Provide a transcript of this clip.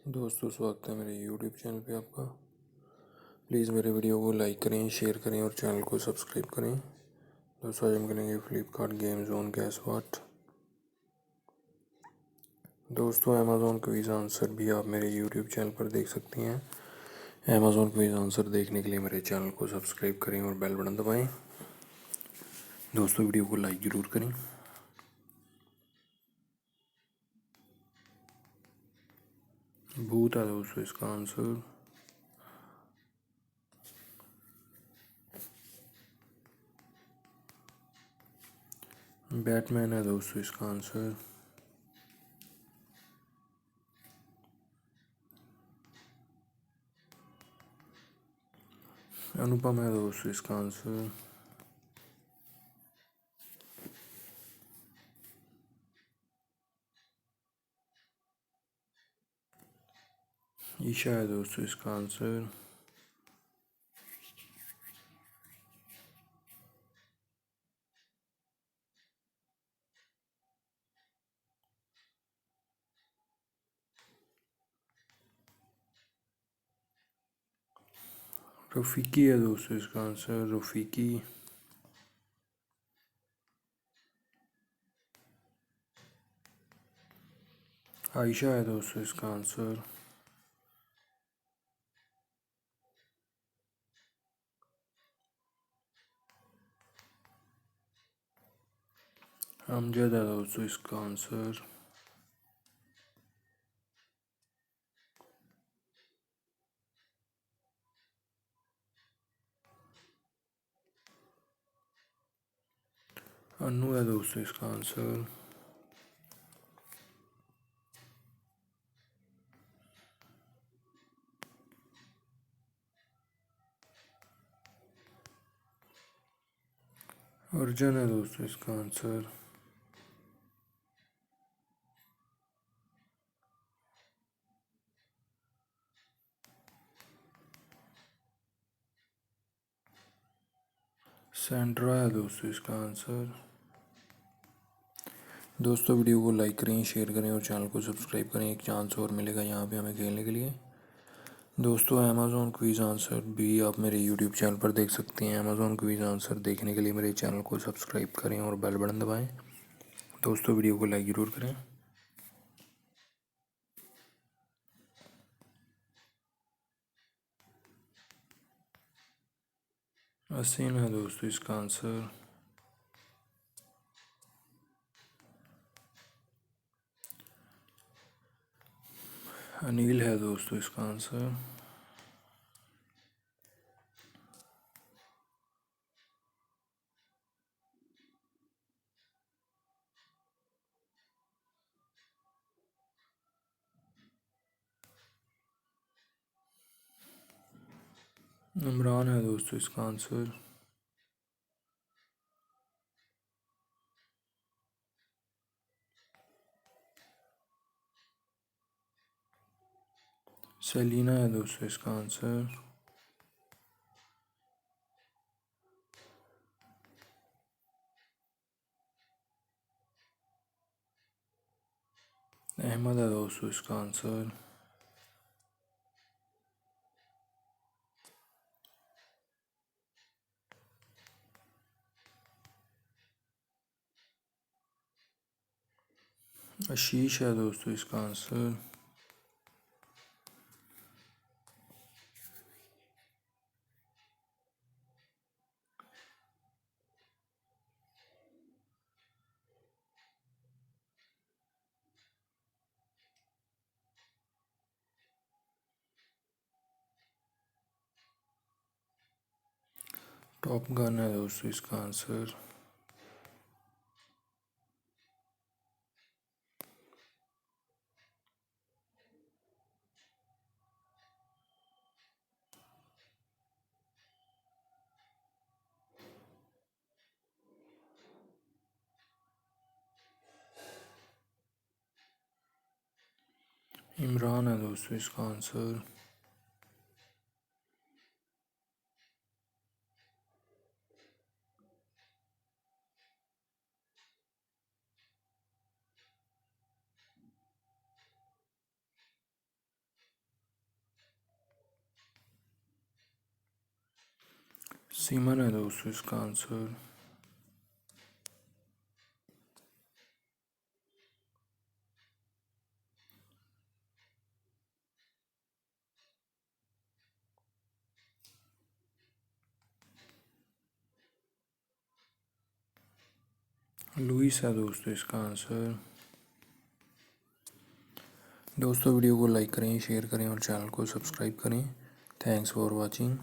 दोस्तों, स्वागत है मेरे YouTube चैनल पे आपका। प्लीज़ मेरे वीडियो को लाइक करें, शेयर करें और चैनल को सब्सक्राइब करें। दोस्तों, आज हम करेंगे फ्लिपकार्ट गेम जोन गैस वाट। दोस्तों, अमेज़ॉन क्विज़ आंसर भी आप मेरे YouTube चैनल पर देख सकती हैं। अमेज़ॉन क्विज़ आंसर देखने के लिए मेरे चैनल को सब्सक्राइब करें और बेल बटन दबाएँ। दोस्तों, वीडियो को लाइक ज़रूर करें। भूत है दोस्तों इसका आंसर। बैटमैन है दोस्तों इसका आंसर। अनुपम है दोस्तों इसका आंसर। ईशा है दोस्तों इसका आंसर। रफ़ीकी है दोस्तों इसका आंसर। रफ़ीकी। आयशा है दोस्तों इसका आंसर। अमजद है दोस्तों इसका आंसर। अनु है दोस्तों इसका आंसर। अर्जन है दोस्तों इसका आंसर। सैंड्रा है दोस्तों इसका आंसर। दोस्तों, वीडियो को लाइक करें, शेयर करें और चैनल को सब्सक्राइब करें। एक चांस और मिलेगा यहाँ पे हमें खेलने के लिए। दोस्तों, अमेज़ॉन क्विज़ आंसर भी आप मेरे यूट्यूब चैनल पर देख सकते हैं। अमेज़ॉन क्विज़ आंसर देखने के लिए मेरे चैनल को सब्सक्राइब करें और बेल बटन दबाएं। दोस्तों, वीडियो को लाइक ज़रूर करें। असीम है दोस्तों इसका आंसर। अनिल है दोस्तों इसका आंसर। इमरान है दोस्तों इसका आंसर। सेलिना है दोस्तों इसका आंसर। अहमद है दोस्तों इसका आंसर। आशीष है दोस्तों इसका आंसर। टॉप गन है दोस्तों इसका आंसर। इमरान है दोस्तों इसका आंसर। सीमन है दोस्तों इसका आंसर। लुइस है दोस्तों इसका आंसर। दोस्तों वीडियो को लाइक करें, शेयर करें और चैनल को सब्सक्राइब करें। Thanks for watching.